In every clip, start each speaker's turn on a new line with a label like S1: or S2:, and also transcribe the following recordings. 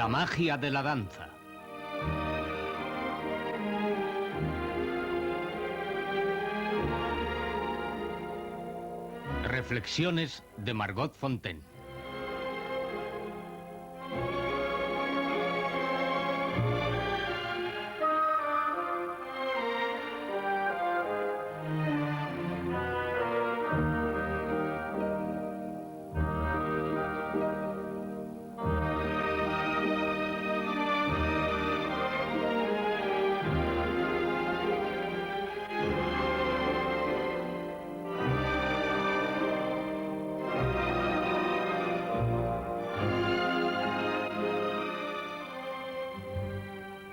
S1: La magia de la danza. Reflexiones de Margot Fontaine.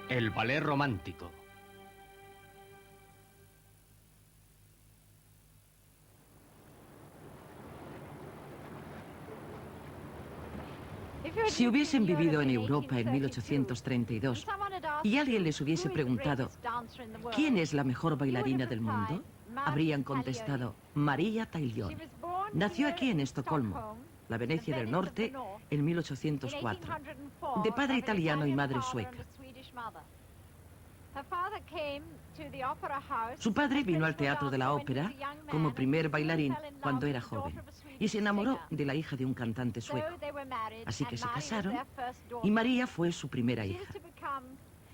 S1: El ballet romántico.
S2: Si hubiesen vivido en Europa en 1832 y alguien les hubiese preguntado ¿quién es la mejor bailarina del mundo?, habrían contestado Maria Taglioni. Nació aquí en Estocolmo, la Venecia del Norte, en 1804, de padre italiano y madre sueca. Su padre vino al Teatro de la Ópera como primer bailarín cuando era joven y se enamoró de la hija de un cantante sueco. Así que se casaron y María fue su primera hija.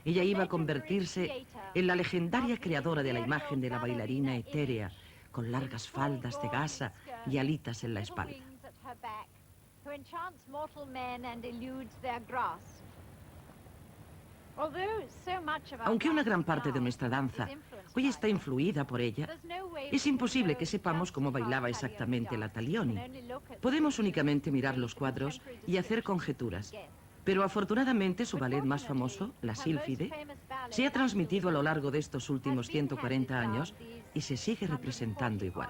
S2: Ella iba a convertirse en la legendaria creadora de la imagen de la bailarina etérea, con largas faldas de gasa y alitas en la espalda. Aunque una gran parte de nuestra danza hoy está influida por ella, es imposible que sepamos cómo bailaba exactamente la Taglioni. Podemos únicamente mirar los cuadros y hacer conjeturas. Pero afortunadamente su ballet más famoso, La Sílfide, se ha transmitido a lo largo de estos últimos 140 años y se sigue representando igual.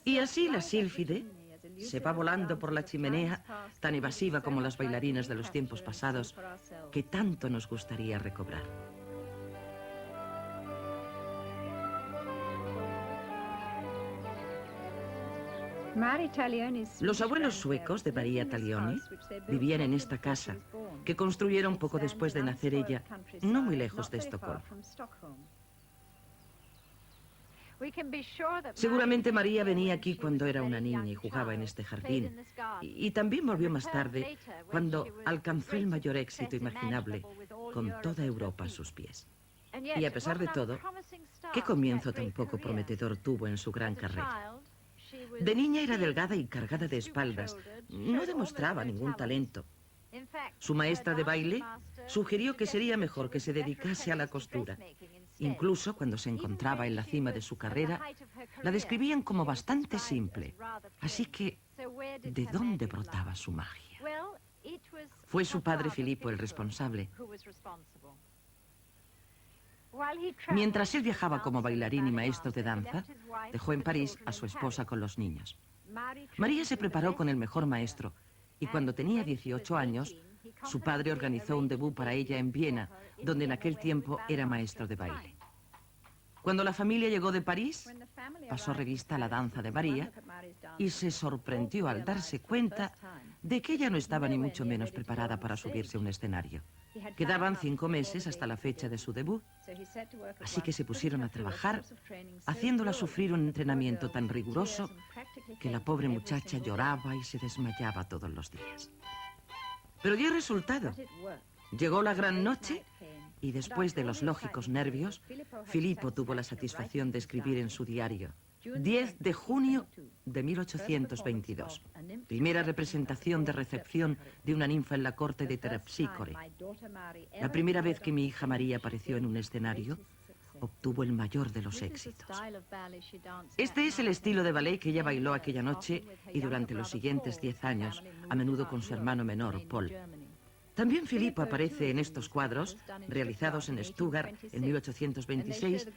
S2: Y así la Sílfide se va volando por la chimenea, tan evasiva como las bailarinas de los tiempos pasados, que tanto nos gustaría recobrar. Los abuelos suecos de Maria Taglioni vivían en esta casa, que construyeron poco después de nacer ella, no muy lejos de Estocolmo. Seguramente María venía aquí cuando era una niña y jugaba en este jardín. Y también volvió más tarde, cuando alcanzó el mayor éxito imaginable, con toda Europa a sus pies. Y a pesar de todo, ¿qué comienzo tan poco prometedor tuvo en su gran carrera? De niña era delgada y cargada de espaldas. No demostraba ningún talento. Su maestra de baile sugirió que sería mejor que se dedicase a la costura. Incluso cuando se encontraba en la cima de su carrera, la describían como bastante simple. Así que, ¿de dónde brotaba su magia? Fue su padre Filippo el responsable. Mientras él viajaba como bailarín y maestro de danza, dejó en París a su esposa con los niños. María se preparó con el mejor maestro y cuando tenía 18 años, su padre organizó un debut para ella en Viena, donde en aquel tiempo era maestro de baile. Cuando la familia llegó de París, pasó revista a la danza de María y se sorprendió al darse cuenta de que ella no estaba ni mucho menos preparada para subirse a un escenario. Quedaban 5 meses hasta la fecha de su debut, así que se pusieron a trabajar, haciéndola sufrir un entrenamiento tan riguroso que la pobre muchacha lloraba y se desmayaba todos los días. Pero dio resultado. Llegó la gran noche y después de los lógicos nervios, Filippo tuvo la satisfacción de escribir en su diario: 10 de junio de 1822. Primera representación de recepción de una ninfa en la corte de Terpsícore. La primera vez que mi hija María apareció en un escenario, obtuvo el mayor de los éxitos. Este es el estilo de ballet que ella bailó aquella noche y durante los siguientes 10 años, a menudo con su hermano menor, Paul. También Filippo aparece en estos cuadros, realizados en Stuttgart en 1826,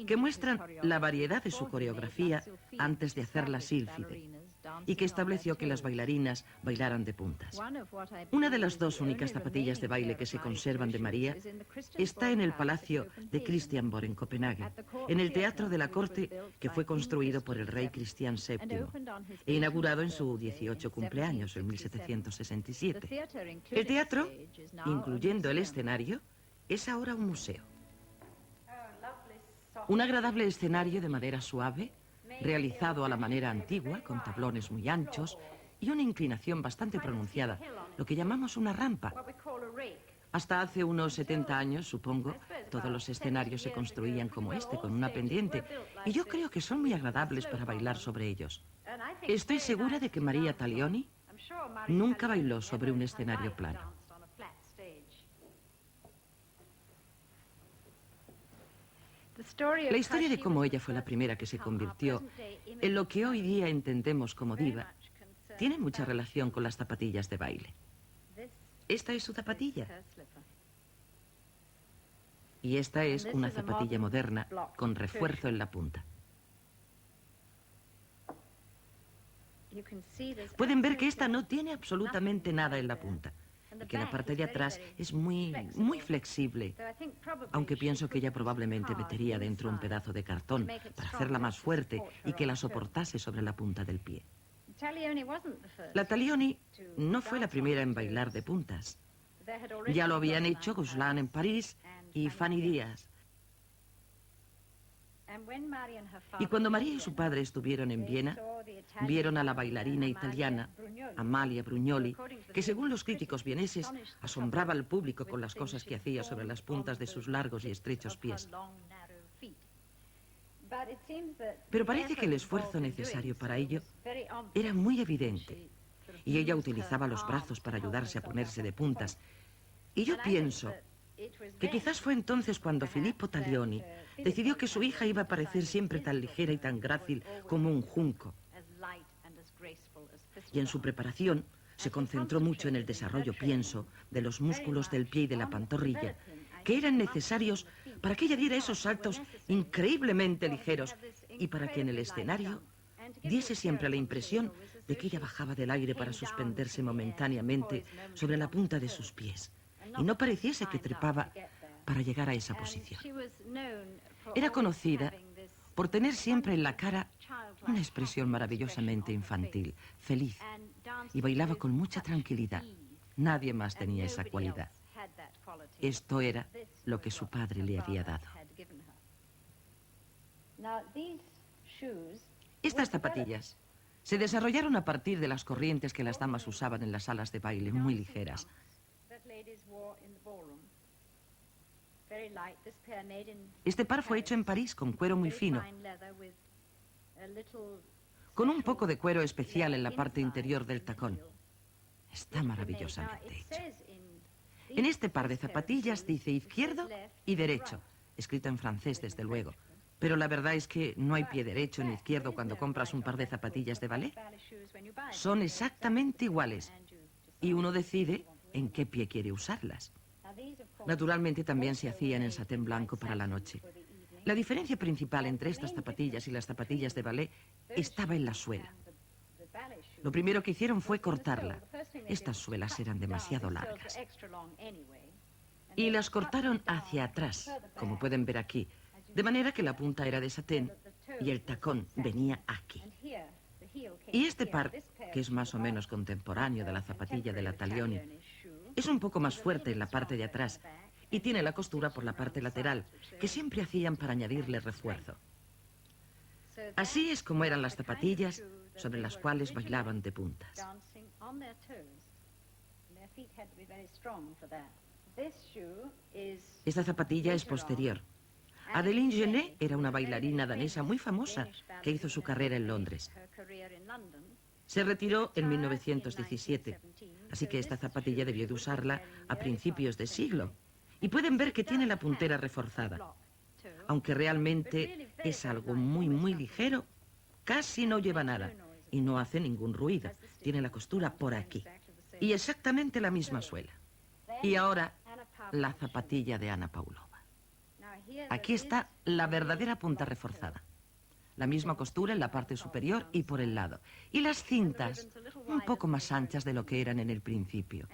S2: que muestran la variedad de su coreografía antes de hacerla sílfide, y que estableció que las bailarinas bailaran de puntas. Una de las 2 únicas zapatillas de baile que se conservan de María está en el Palacio de Christiansborg en Copenhague, en el Teatro de la Corte que fue construido por el rey Cristián VII e inaugurado en su 18 cumpleaños, en 1767. El teatro, incluyendo el escenario, es ahora un museo. Un agradable escenario de madera suave, realizado a la manera antigua, con tablones muy anchos y una inclinación bastante pronunciada, lo que llamamos una rampa. Hasta hace unos 70 años, supongo, todos los escenarios se construían como este, con una pendiente, y yo creo que son muy agradables para bailar sobre ellos. Estoy segura de que Maria Taglioni nunca bailó sobre un escenario plano. La historia de cómo ella fue la primera que se convirtió en lo que hoy día entendemos como diva tiene mucha relación con las zapatillas de baile. Esta es su zapatilla. Y esta es una zapatilla moderna con refuerzo en la punta. Pueden ver que esta no tiene absolutamente nada en la punta, y que la parte de atrás es muy flexible, aunque pienso que ella probablemente metería dentro un pedazo de cartón para hacerla más fuerte y que la soportase sobre la punta del pie. La Taglioni no fue la primera en bailar de puntas. Ya lo habían hecho Guslan en París y Fanny Díaz. Y cuando María y su padre estuvieron en Viena, vieron a la bailarina italiana, Amalia Brugnoli, que según los críticos vieneses asombraba al público con las cosas que hacía sobre las puntas de sus largos y estrechos pies. Pero parece que el esfuerzo necesario para ello era muy evidente, y ella utilizaba los brazos para ayudarse a ponerse de puntas. Y yo pienso que quizás fue entonces cuando Filippo Taglioni decidió que su hija iba a parecer siempre tan ligera y tan grácil como un junco. Y en su preparación se concentró mucho en el desarrollo, pienso, de los músculos del pie y de la pantorrilla, que eran necesarios para que ella diera esos saltos increíblemente ligeros y para que en el escenario diese siempre la impresión de que ella bajaba del aire para suspenderse momentáneamente sobre la punta de sus pies y no pareciese que trepaba para llegar a esa posición. Era conocida por tener siempre en la cara una expresión maravillosamente infantil, feliz, y bailaba con mucha tranquilidad. Nadie más tenía esa cualidad. Esto era lo que su padre le había dado. Estas zapatillas se desarrollaron a partir de las corrientes que las damas usaban en las salas de baile, muy ligeras. Este par fue hecho en París con cuero muy fino, con un poco de cuero especial en la parte interior del tacón. Está maravillosamente hecho. En este par de zapatillas dice izquierdo y derecho, escrito en francés desde luego. Pero la verdad es que no hay pie derecho ni izquierdo cuando compras un par de zapatillas de ballet. Son exactamente iguales y uno decide en qué pie quiere usarlas. Naturalmente también se hacían en satén blanco para la noche. La diferencia principal entre estas zapatillas y las zapatillas de ballet estaba en la suela. Lo primero que hicieron fue cortarla. Estas suelas eran demasiado largas. Y las cortaron hacia atrás, como pueden ver aquí, de manera que la punta era de satén y el tacón venía aquí. Y este par, que es más o menos contemporáneo de la zapatilla de la Taglioni, es un poco más fuerte en la parte de atrás y tiene la costura por la parte lateral, que siempre hacían para añadirle refuerzo. Así es como eran las zapatillas sobre las cuales bailaban de puntas. Esta zapatilla es posterior. Adeline Genée era una bailarina danesa muy famosa que hizo su carrera en Londres. Se retiró en 1917, así que esta zapatilla debió de usarla a principios de siglo. Y pueden ver que tiene la puntera reforzada. Aunque realmente es algo muy ligero, casi no lleva nada y no hace ningún ruido. Tiene la costura por aquí y exactamente la misma suela. Y ahora, la zapatilla de Anna Pavlova. Aquí está la verdadera punta reforzada. La misma costura en la parte superior y por el lado. Y las cintas un poco más anchas de lo que eran en el principio.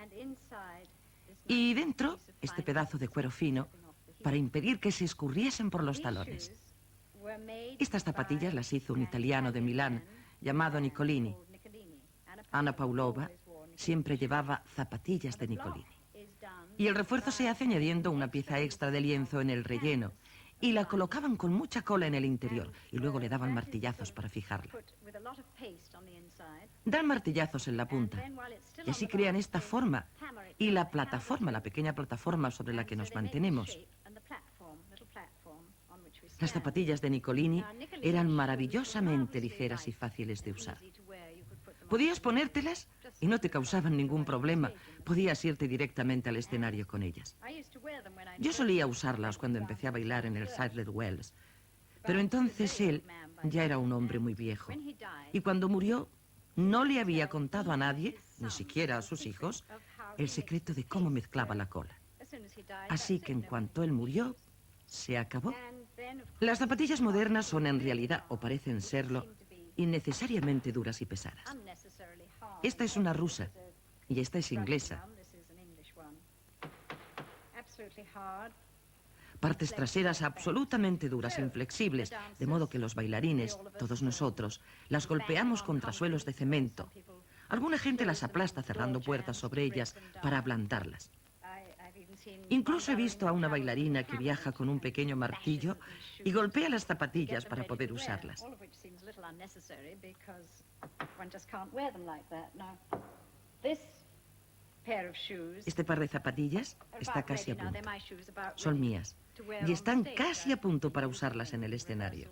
S2: Y dentro, este pedazo de cuero fino para impedir que se escurriesen por los talones. Estas zapatillas las hizo un italiano de Milán llamado Nicolini. Anna Pavlova siempre llevaba zapatillas de Nicolini. Y el refuerzo se hace añadiendo una pieza extra de lienzo en el relleno. Y la colocaban con mucha cola en el interior y luego le daban martillazos para fijarla. Dan martillazos en la punta y así crean esta forma y la plataforma, la pequeña plataforma sobre la que nos mantenemos. Las zapatillas de Nicolini eran maravillosamente ligeras y fáciles de usar. Podías ponértelas y no te causaban ningún problema. Podías irte directamente al escenario con ellas. Yo solía usarlas cuando empecé a bailar en el Sidled Wells, pero entonces él ya era un hombre muy viejo. Y cuando murió, no le había contado a nadie, ni siquiera a sus hijos, el secreto de cómo mezclaba la cola. Así que en cuanto él murió, se acabó. Las zapatillas modernas son en realidad, o parecen serlo, innecesariamente duras y pesadas. Esta es una rusa y esta es inglesa. Partes traseras absolutamente duras, inflexibles, de modo que los bailarines, todos nosotros, las golpeamos contra suelos de cemento. Alguna gente las aplasta cerrando puertas sobre ellas para ablandarlas. Incluso he visto a una bailarina que viaja con un pequeño martillo y golpea las zapatillas para poder usarlas. Este par de zapatillas está casi a punto. Son mías y están casi a punto para usarlas en el escenario.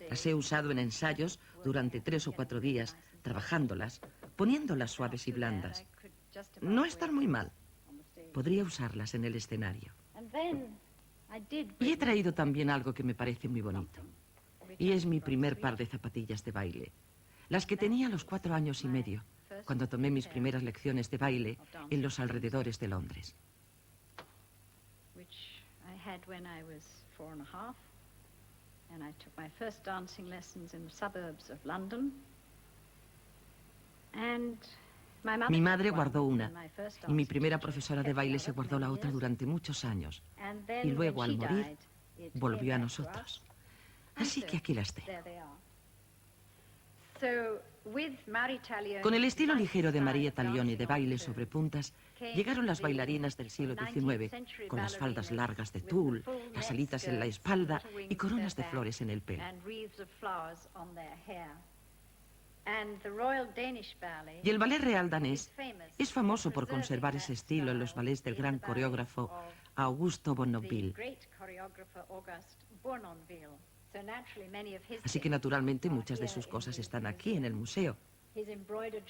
S2: Las he usado en ensayos durante 3 o 4 días, trabajándolas, poniéndolas suaves y blandas. No están muy mal. Podría usarlas en el escenario. Y he traído también algo que me parece muy bonito. Y es mi primer par de zapatillas de baile. Las que tenía a los 4 años y medio, cuando tomé mis primeras lecciones de baile en los alrededores de Londres. Mi madre guardó una y mi primera profesora de baile se guardó la otra durante muchos años. Y luego, al morir, volvió a nosotros. Así que aquí las tengo. Con el estilo ligero de Maria Taglioni de baile sobre puntas, llegaron las bailarinas del siglo XIX, con las faldas largas de tul, las alitas en la espalda y coronas de flores en el pelo. Y el ballet real danés es famoso por conservar ese estilo en los ballets del gran coreógrafo Augusto Bournonville. Así que naturalmente muchas de sus cosas están aquí en el museo.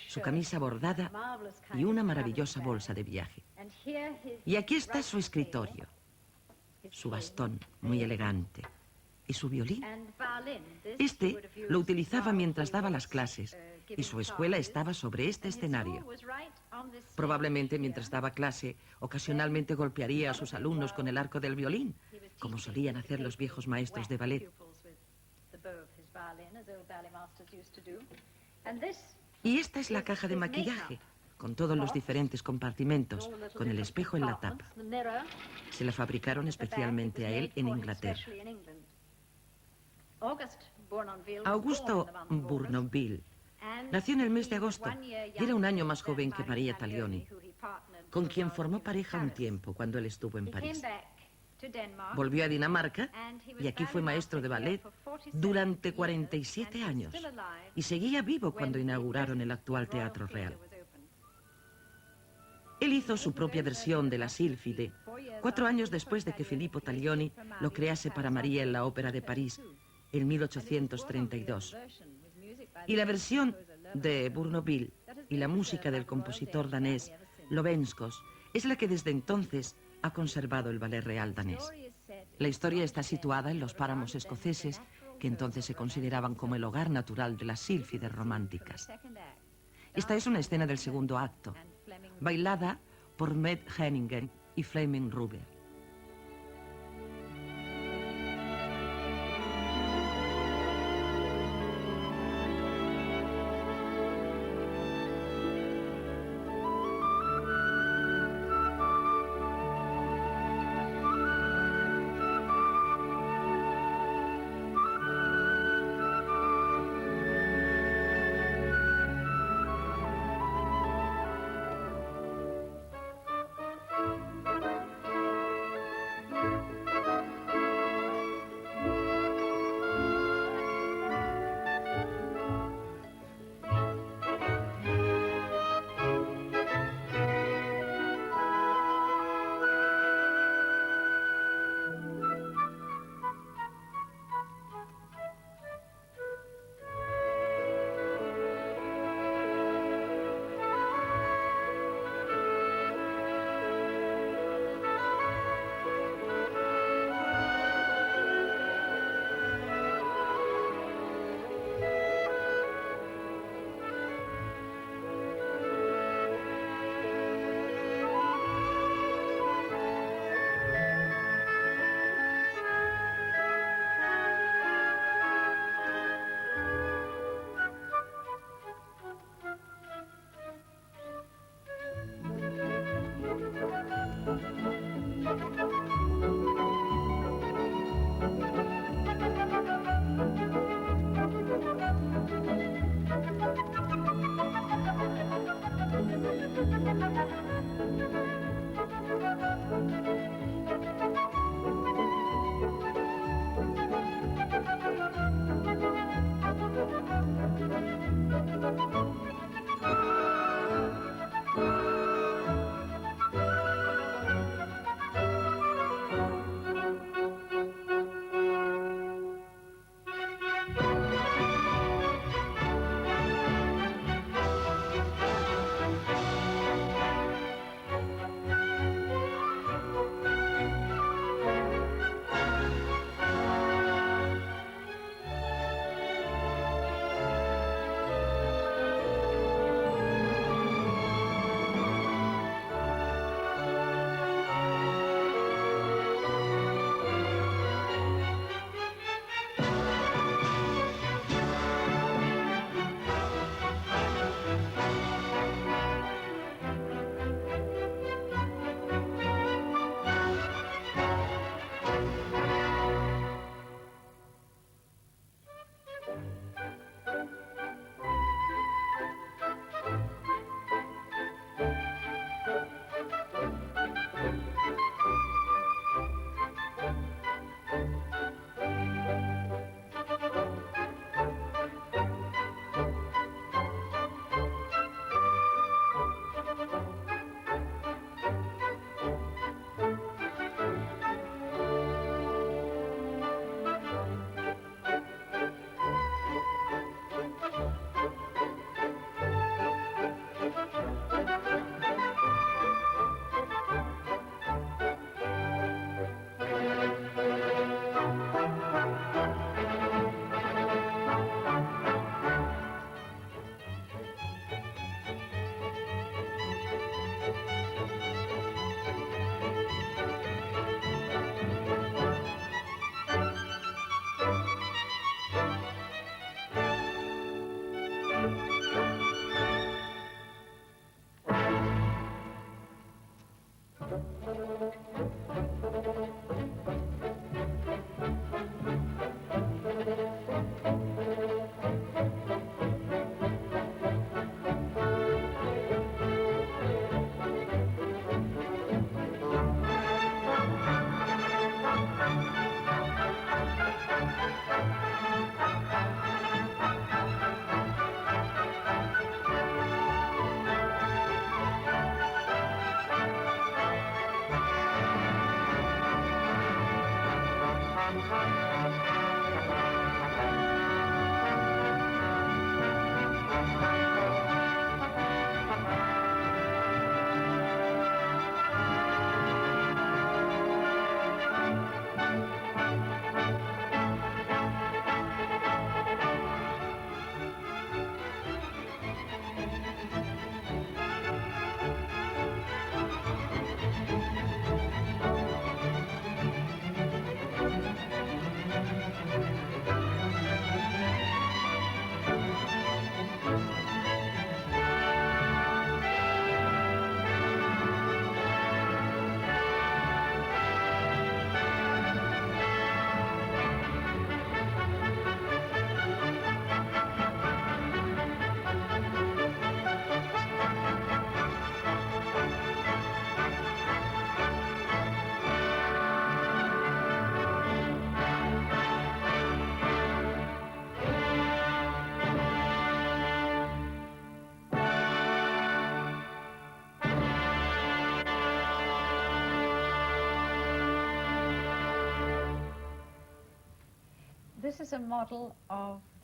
S2: Su camisa bordada y una maravillosa bolsa de viaje. Y aquí está su escritorio, su bastón muy elegante y su violín. Este lo utilizaba mientras daba las clases y su escuela estaba sobre este escenario. Probablemente mientras daba clase, ocasionalmente golpearía a sus alumnos con el arco del violín, como solían hacer los viejos maestros de ballet. Y esta es la caja de maquillaje, con todos los diferentes compartimentos, con el espejo en la tapa. Se la fabricaron especialmente a él en Inglaterra. Augusto Bournonville nació en el mes de agosto y era un año más joven que María Taglioni, con quien formó pareja un tiempo cuando él estuvo en París. Volvió a Dinamarca y aquí fue maestro de ballet durante 47 años y seguía vivo cuando inauguraron el actual Teatro Real. Él hizo su propia versión de la Sílfide 4 años después de que Filippo Taglioni lo crease para María en la Ópera de París en 1832. Y la versión de Bournonville y la música del compositor danés Lovenskos es la que desde entonces ha conservado el ballet real danés. La historia está situada en los páramos escoceses, que entonces se consideraban como el hogar natural de las sílfides románticas. Esta es una escena del segundo acto, bailada por Med Henningen y Fleming Ruber.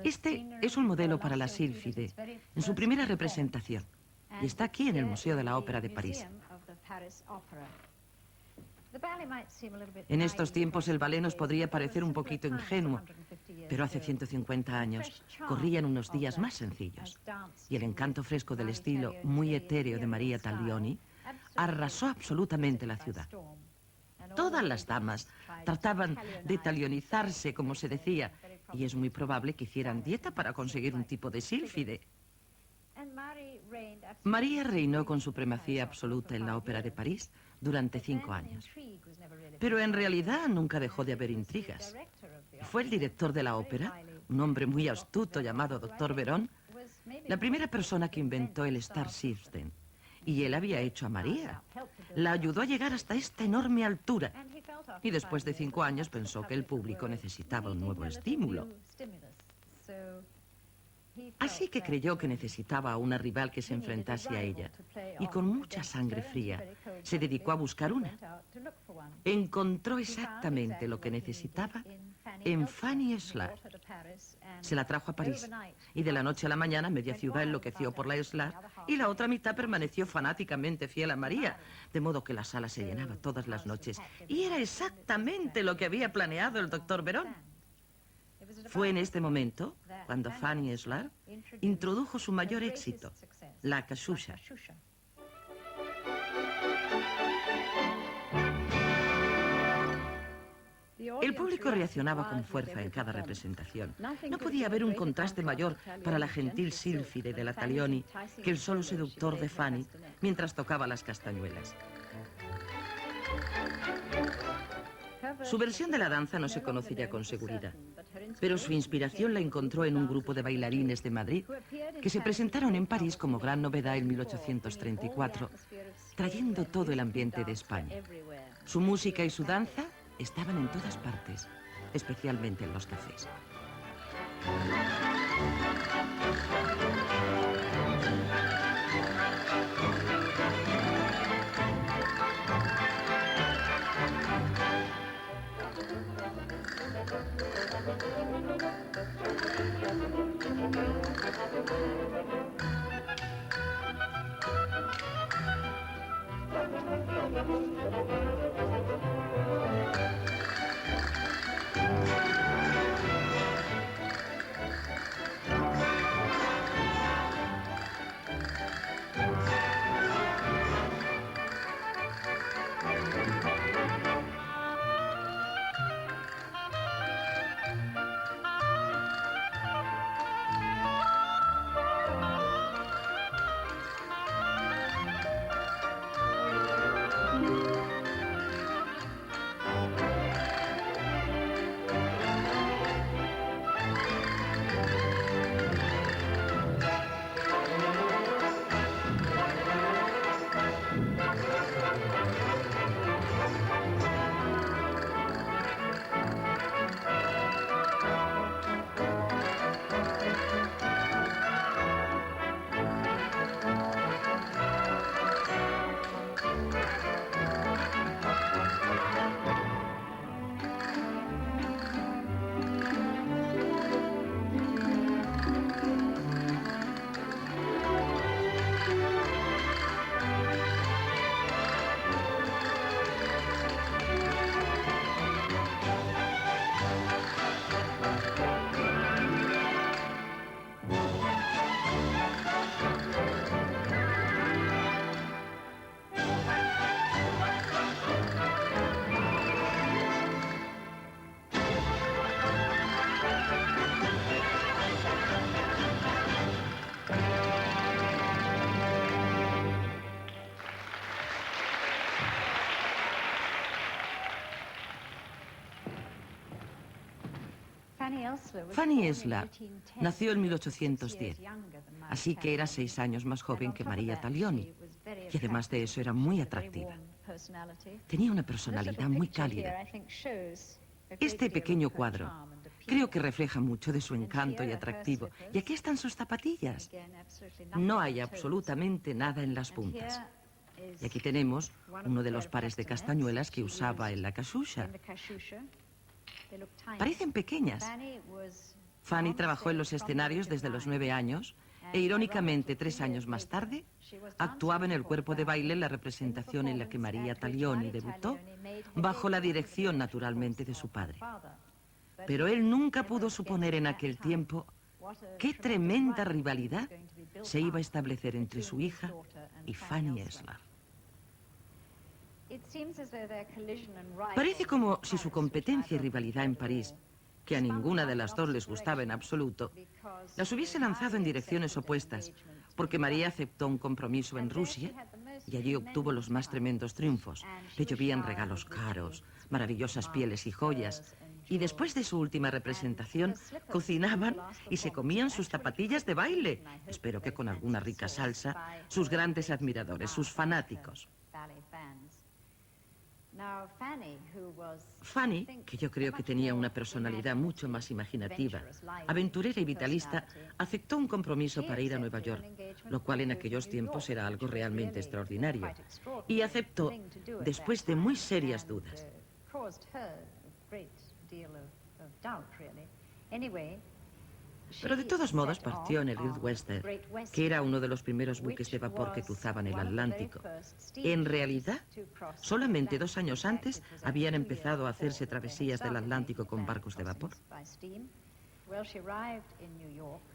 S2: Este es un modelo para la sílfide, en su primera representación, y está aquí en el Museo de la Ópera de París. En estos tiempos el ballet nos podría parecer un poquito ingenuo, pero hace 150 años corrían unos días más sencillos, y el encanto fresco del estilo muy etéreo de Maria Taglioni arrasó absolutamente la ciudad. Todas las damas trataban de talionizarse, como se decía, y es muy probable que hicieran dieta para conseguir un tipo de sílfide. María reinó con supremacía absoluta en la Ópera de París durante 5 años. Pero en realidad nunca dejó de haber intrigas. Fue el director de la ópera, un hombre muy astuto llamado Dr. Verón, la primera persona que inventó el Star System. Y él había hecho a María. La ayudó a llegar hasta esta enorme altura. Y después de 5 años pensó que el público necesitaba un nuevo estímulo. Así que creyó que necesitaba a una rival que se enfrentase a ella. Y con mucha sangre fría se dedicó a buscar una. Encontró exactamente lo que necesitaba en Fanny Slade. Se la trajo a París y de la noche a la mañana media ciudad enloqueció por la Slade y la otra mitad permaneció fanáticamente fiel a María, de modo que la sala se llenaba todas las noches. Y era exactamente lo que había planeado el doctor Verón. Fue en este momento cuando Fanny Slade introdujo su mayor éxito, la Katyusha. El público reaccionaba con fuerza en cada representación. No podía haber un contraste mayor para la gentil sílfide de la Taglioni que el solo seductor de Fanny mientras tocaba las castañuelas. Su versión de la danza no se conoce ya con seguridad, pero su inspiración la encontró en un grupo de bailarines de Madrid que se presentaron en París como gran novedad en 1834, trayendo todo el ambiente de España. Su música y su danza estaban en todas partes, especialmente en los cafés. Fanny Slade nació en 1810, así que era 6 años más joven que Maria Taglioni, y además de eso era muy atractiva. Tenía una personalidad muy cálida. Este pequeño cuadro creo que refleja mucho de su encanto y atractivo. Y aquí están sus zapatillas. No hay absolutamente nada en las puntas. Y aquí tenemos uno de los pares de castañuelas que usaba en la Katyusha. Parecen pequeñas. Fanny trabajó en los escenarios desde los 9 años e irónicamente 3 años más tarde actuaba en el cuerpo de baile en la representación en la que Maria Taglioni debutó, bajo la dirección naturalmente de su padre. Pero él nunca pudo suponer en aquel tiempo qué tremenda rivalidad se iba a establecer entre su hija y Fanny Eslar. Parece como si su competencia y rivalidad en París, que a ninguna de las dos les gustaba en absoluto, las hubiese lanzado en direcciones opuestas, porque María aceptó un compromiso en Rusia y allí obtuvo los más tremendos triunfos. Le llovían regalos caros, maravillosas pieles y joyas, y después de su última representación cocinaban y se comían sus zapatillas de baile, espero que con alguna rica salsa, sus grandes admiradores, sus fanáticos. Fanny, que yo creo que tenía una personalidad mucho más imaginativa, aventurera y vitalista, aceptó un compromiso para ir a Nueva York, lo cual en aquellos tiempos era algo realmente extraordinario, y aceptó después de muy serias dudas. Pero de todos modos partió en el Great Western, que era uno de los primeros buques de vapor que cruzaban el Atlántico. En realidad, solamente 2 años antes habían empezado a hacerse travesías del Atlántico con barcos de vapor.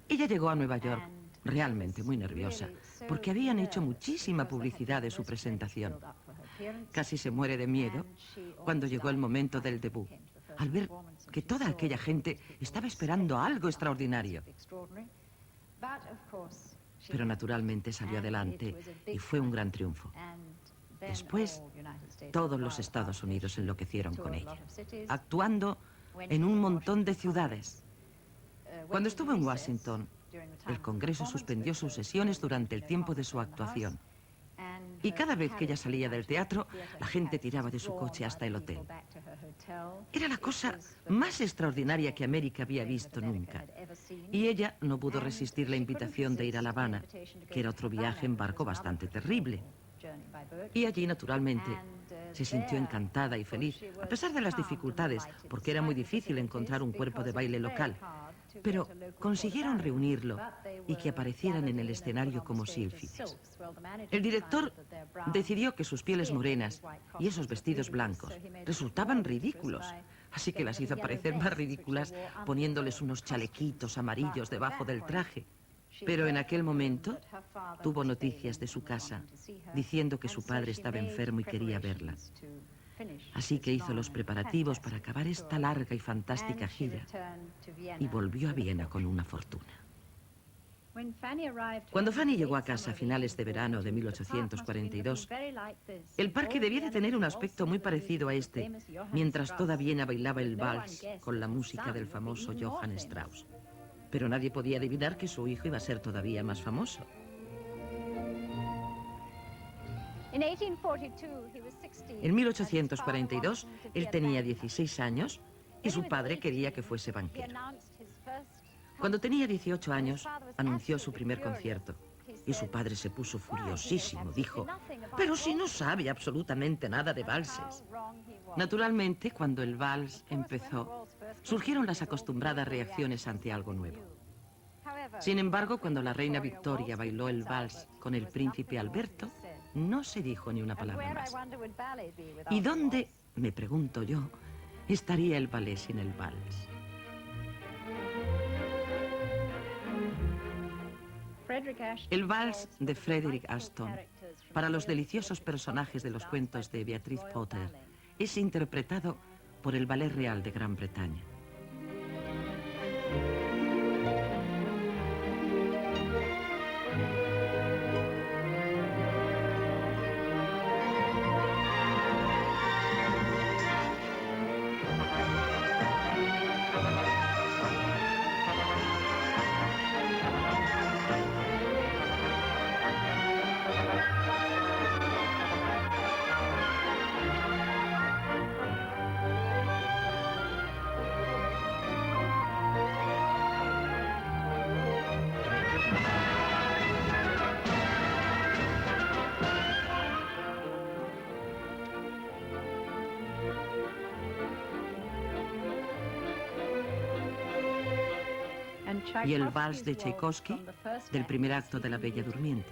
S2: Ella llegó a Nueva York realmente muy nerviosa, porque habían hecho muchísima publicidad de su presentación. Casi se muere de miedo cuando llegó el momento del debut, al ver que toda aquella gente estaba esperando algo extraordinario. Pero naturalmente salió adelante y fue un gran triunfo. Después, todos los Estados Unidos enloquecieron con ella, actuando en un montón de ciudades. Cuando estuvo en Washington, el Congreso suspendió sus sesiones durante el tiempo de su actuación. Y cada vez que ella salía del teatro, la gente tiraba de su coche hasta el hotel. Era la cosa más extraordinaria que América había visto nunca. Y ella no pudo resistir la invitación de ir a La Habana, que era otro viaje en barco bastante terrible. Y allí, naturalmente, se sintió encantada y feliz, a pesar de las dificultades, porque era muy difícil encontrar un cuerpo de baile local. Pero consiguieron reunirlo y que aparecieran en el escenario como sílfides. El director decidió que sus pieles morenas y esos vestidos blancos resultaban ridículos, así que las hizo parecer más ridículas poniéndoles unos chalequitos amarillos debajo del traje. Pero en aquel momento tuvo noticias de su casa, diciendo que su padre estaba enfermo y quería verla. Así que hizo los preparativos para acabar esta larga y fantástica gira y volvió a Viena con una fortuna. Cuando Fanny llegó a casa a finales de verano de 1842, el parque debía de tener un aspecto muy parecido a este, mientras toda Viena bailaba el vals con la música del famoso Johann Strauss. Pero nadie podía adivinar que su hijo iba a ser todavía más famoso. En 1842, él tenía 16 años y su padre quería que fuese banquero. Cuando tenía 18 años, anunció su primer concierto y su padre se puso furiosísimo. Dijo, pero si no sabe absolutamente nada de valses. Naturalmente, cuando el vals empezó, surgieron las acostumbradas reacciones ante algo nuevo. Sin embargo, cuando la reina Victoria bailó el vals con el príncipe Alberto, no se dijo ni una palabra más. ¿Y dónde, me pregunto yo, estaría el ballet sin el vals? El vals de Frederick Ashton, para los deliciosos personajes de los cuentos de Beatrice Potter, es interpretado por el Ballet Real de Gran Bretaña. y el vals de Tchaikovsky del primer acto de La Bella Durmiente.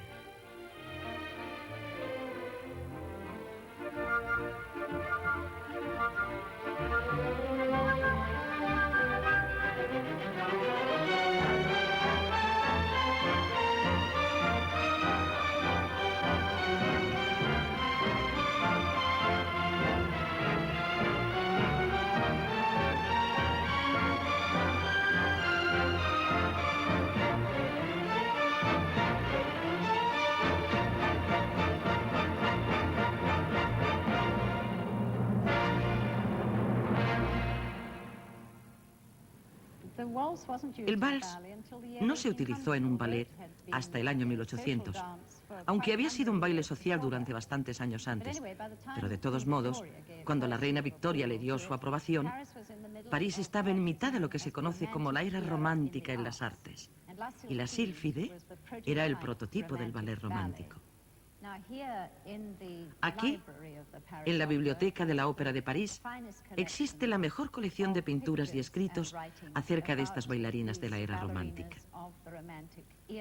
S2: El vals no se utilizó en un ballet hasta el año 1800, aunque había sido un baile social durante bastantes años antes. Pero de todos modos, cuando la reina Victoria le dio su aprobación, París estaba en mitad de lo que se conoce como la era romántica en las artes, y la sílfide era el prototipo del ballet romántico. Aquí, en la biblioteca de la Ópera de París, existe la mejor colección de pinturas y escritos acerca de estas bailarinas de la era romántica.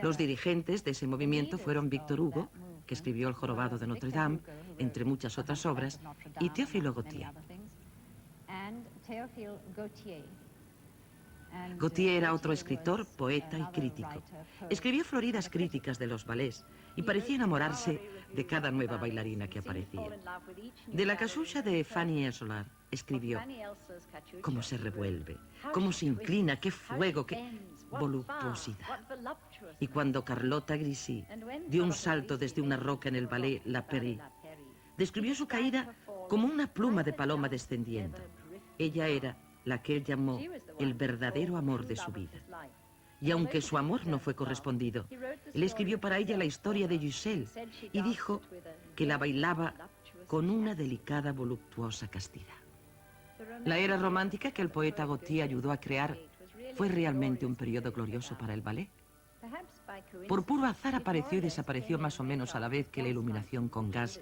S2: Los dirigentes de ese movimiento fueron Víctor Hugo, que escribió El jorobado de Notre Dame, entre muchas otras obras, y Théophile Gautier. Gautier era otro escritor, poeta y crítico. Escribió floridas críticas de los ballets y parecía enamorarse de cada nueva bailarina que aparecía. De la casucha de Fanny Elssler escribió: cómo se revuelve, cómo se inclina, qué fuego, qué voluptuosidad. Y cuando Carlotta Grisi dio un salto desde una roca en el ballet La Péri, describió su caída como una pluma de paloma descendiendo. Ella era la que él llamó el verdadero amor de su vida. Y aunque su amor no fue correspondido, él escribió para ella la historia de Giselle y dijo que la bailaba con una delicada, voluptuosa castidad. La era romántica que el poeta Gautier ayudó a crear fue realmente un periodo glorioso para el ballet. Por puro azar apareció y desapareció más o menos a la vez que la iluminación con gas,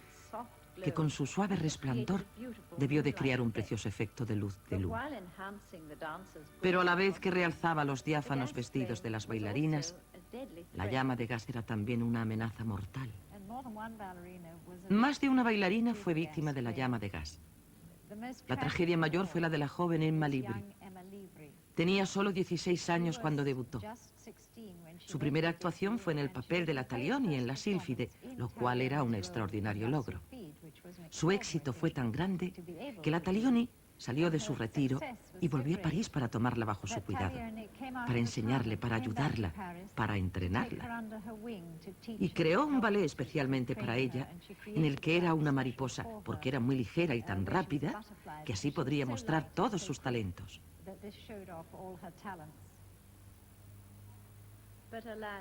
S2: que con su suave resplandor debió de crear un precioso efecto de luz de luna. Pero a la vez que realzaba los diáfanos vestidos de las bailarinas, la llama de gas era también una amenaza mortal. Más de una bailarina fue víctima de la llama de gas. La tragedia mayor fue la de la joven Emma Livry. Tenía solo 16 años cuando debutó. Su primera actuación fue en el papel de la Taglioni en La Sílfide, lo cual era un extraordinario logro. Su éxito fue tan grande que la Taglioni salió de su retiro y volvió a París para tomarla bajo su cuidado, para enseñarle, para ayudarla, para entrenarla. Y creó un ballet especialmente para ella, en el que era una mariposa, porque era muy ligera y tan rápida, que así podría mostrar todos sus talentos.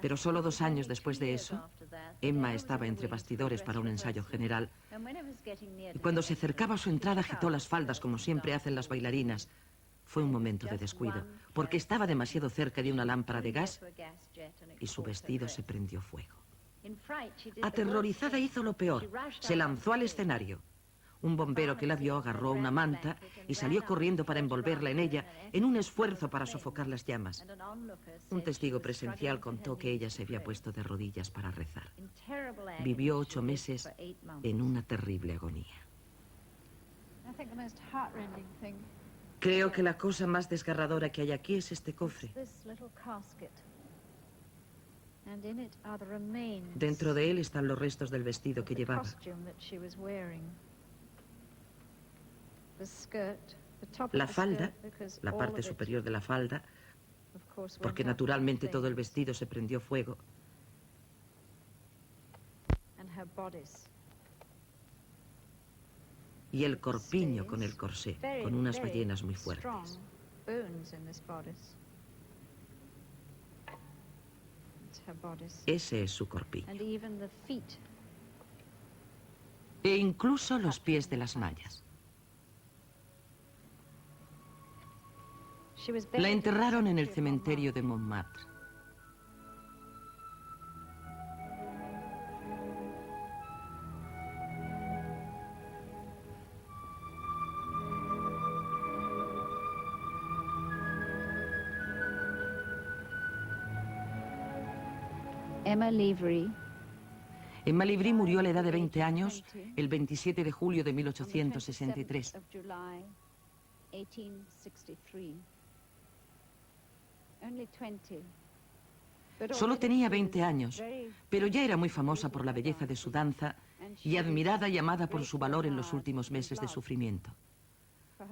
S2: Pero solo 2 años después de eso, Emma estaba entre bastidores para un ensayo general, y cuando se acercaba a su entrada agitó las faldas como siempre hacen las bailarinas. Fue un momento de descuido, porque estaba demasiado cerca de una lámpara de gas y su vestido se prendió fuego. Aterrorizada hizo lo peor, se lanzó al escenario. Un bombero que la vio agarró una manta y salió corriendo para envolverla en ella, en un esfuerzo para sofocar las llamas. Un testigo presencial contó que ella se había puesto de rodillas para rezar. Vivió 8 meses en una terrible agonía. Creo que la cosa más desgarradora que hay aquí es este cofre. Dentro de él están los restos del vestido que llevaba. La falda, la parte superior de la falda, porque naturalmente todo el vestido se prendió fuego. Y el corpiño con el corsé, con unas ballenas muy fuertes. Ese es su corpiño. E incluso los pies de las mallas. La enterraron en el cementerio de Montmartre.
S3: Emma Livry
S2: Emma Livry murió a la edad de 20 años el 27 de julio de 1863. Solo tenía 20 años, pero ya era muy famosa por la belleza de su danza y admirada y amada por su valor en los últimos meses de sufrimiento,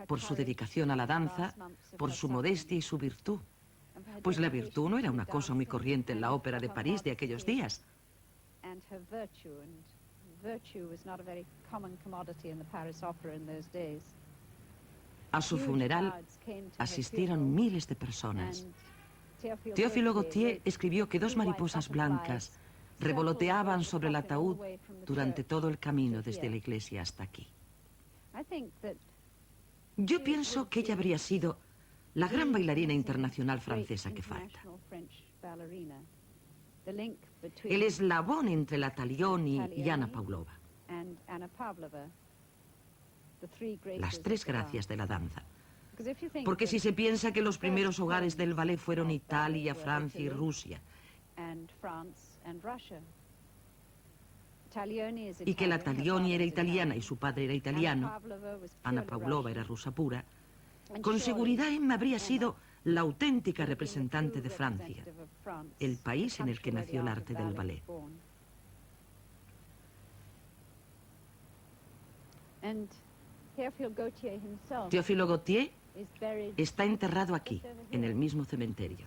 S2: por su dedicación a la danza, por su modestia y su virtud. Pues la virtud no era una cosa muy corriente en la ópera de París de aquellos días. A su funeral asistieron miles de personas. Théophile Gautier escribió que dos mariposas blancas revoloteaban sobre el ataúd durante todo el camino desde la iglesia hasta aquí. Yo pienso que ella habría sido la gran bailarina internacional francesa que falta. El eslabón entre la Taglioni y Anna Pavlova. Las tres gracias de la danza. Porque si se piensa que los primeros hogares del ballet fueron Italia, Francia y Rusia, y que la Taglioni era italiana y su padre era italiano, Anna Pavlova era rusa pura, con seguridad Emma habría sido la auténtica representante de Francia, el país en el que nació el arte del ballet. Théophile Gautier está enterrado aquí, en el mismo cementerio.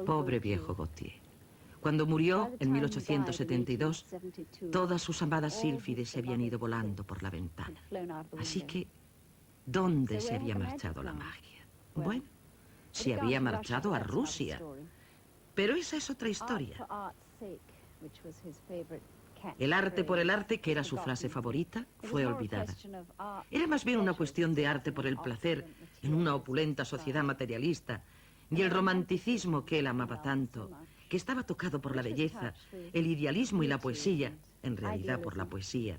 S2: Pobre viejo Gautier. Cuando murió, en 1872, todas sus amadas sílfides se habían ido volando por la ventana. Así que, ¿dónde se había marchado la magia? Bueno, se había marchado a Rusia. Pero esa es otra historia. El arte por el arte, que era su frase favorita, fue olvidada. Era más bien una cuestión de arte por el placer en una opulenta sociedad materialista, y el romanticismo que él amaba tanto, que estaba tocado por la belleza, el idealismo y la poesía, en realidad por la poesía.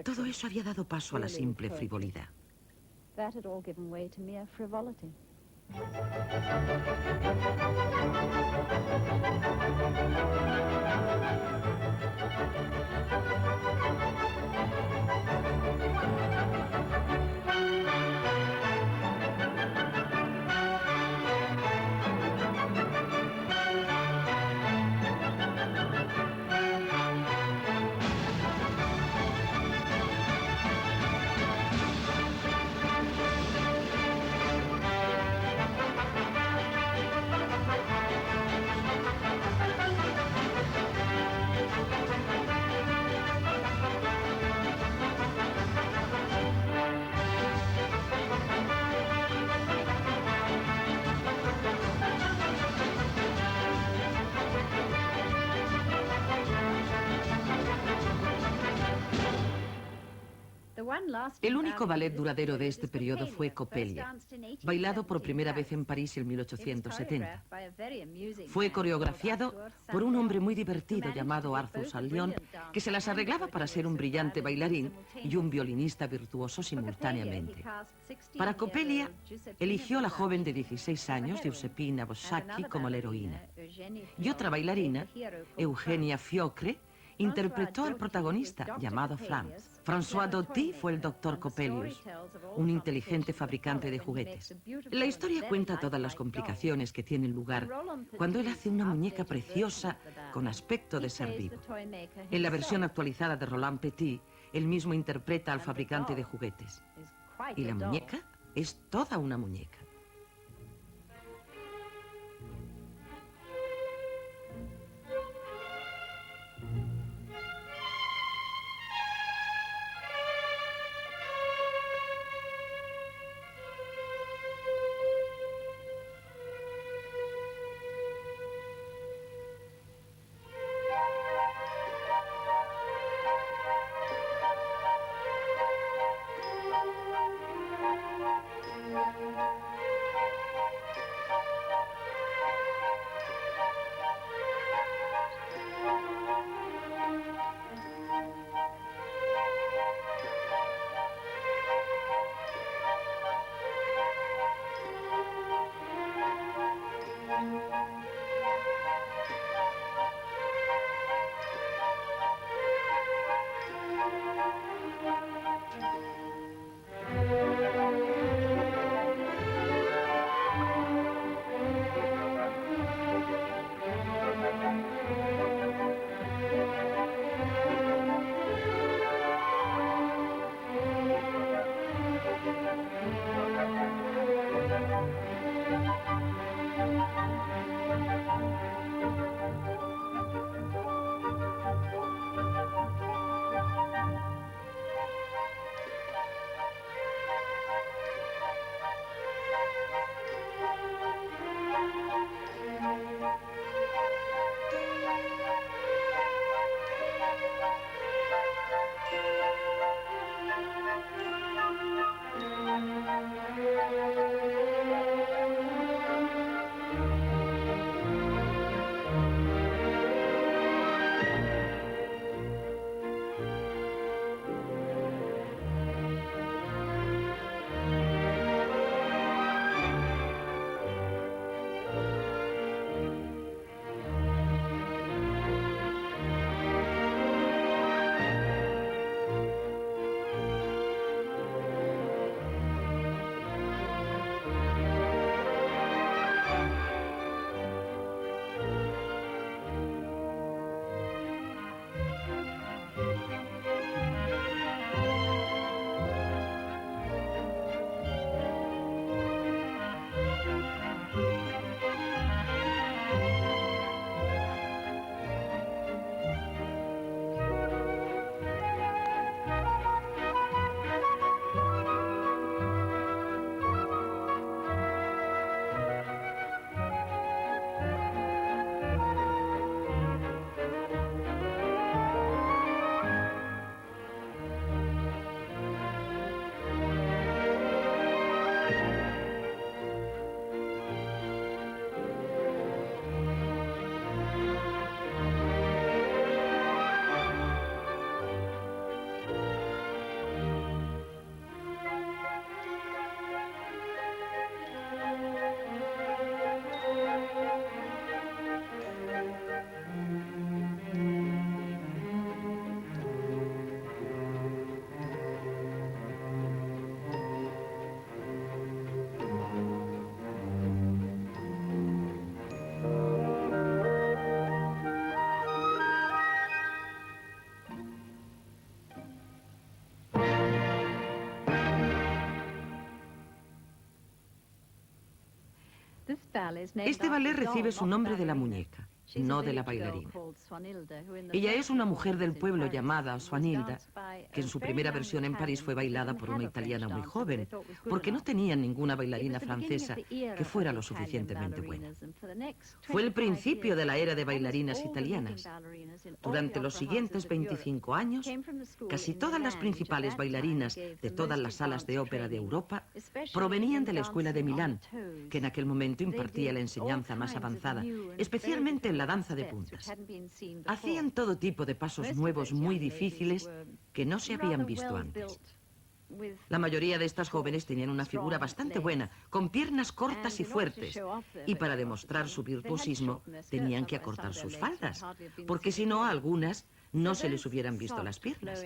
S2: Todo eso había dado paso a la simple frivolidad. El único ballet duradero de este periodo fue Coppelia, bailado por primera vez en París en 1870. Fue coreografiado por un hombre muy divertido llamado Arthur St. que se las arreglaba para ser un brillante bailarín y un violinista virtuoso simultáneamente. Para Coppelia, eligió a la joven de 16 años, Giuseppina Bosacchi, como la heroína. Y otra bailarina, Eugenia Fiocre, interpretó al protagonista, llamado Franz. François Doty fue el doctor Coppelius, un inteligente fabricante de juguetes. La historia cuenta todas las complicaciones que tienen lugar cuando él hace una muñeca preciosa con aspecto de ser vivo. En la versión actualizada de Roland Petit, él mismo interpreta al fabricante de juguetes. Y la muñeca es toda una muñeca. Este ballet recibe su nombre de la muñeca, no de la bailarina. Ella es una mujer del pueblo llamada Swanhilda, que en su primera versión en París fue bailada por una italiana muy joven, porque no tenían ninguna bailarina francesa que fuera lo suficientemente buena. Fue el principio de la era de bailarinas italianas. Durante los siguientes 25 años, casi todas las principales bailarinas de todas las salas de ópera de Europa provenían de la escuela de Milán, que en aquel momento impartía la enseñanza más avanzada, especialmente en la danza de puntas. Hacían todo tipo de pasos nuevos muy difíciles que no se habían visto antes. La mayoría de estas jóvenes tenían una figura bastante buena, con piernas cortas y fuertes, y para demostrar su virtuosismo tenían que acortar sus faldas, porque si no, a algunas no se les hubieran visto las piernas.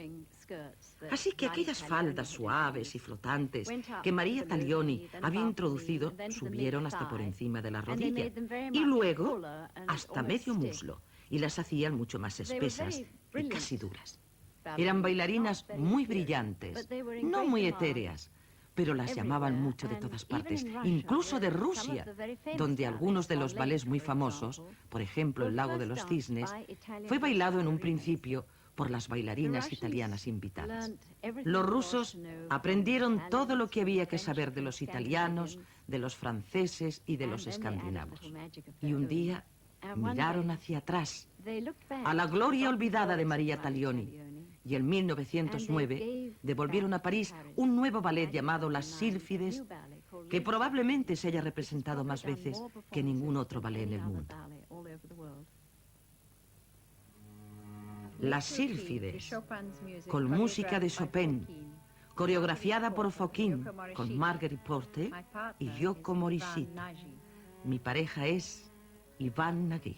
S2: Así que aquellas faldas suaves y flotantes que Maria Taglioni había introducido subieron hasta por encima de la rodilla y luego hasta medio muslo, y las hacían mucho más espesas y casi duras. Eran bailarinas muy brillantes, no muy etéreas, pero las llamaban mucho de todas partes, incluso de Rusia, donde algunos de los ballets muy famosos, por ejemplo El Lago de los Cisnes, fue bailado en un principio por las bailarinas italianas invitadas. Los rusos aprendieron todo lo que había que saber de los italianos, de los franceses y de los escandinavos. Y un día miraron hacia atrás, a la gloria olvidada de Maria Taglioni, y en 1909 devolvieron a París un nuevo ballet llamado Las Sílfides, que probablemente se haya representado más veces que ningún otro ballet en el mundo. Las Sílfides, con música de Chopin, coreografiada por Fokine, con Marguerite Porte y Yoko Morishita. Mi pareja es Ivan Nagy.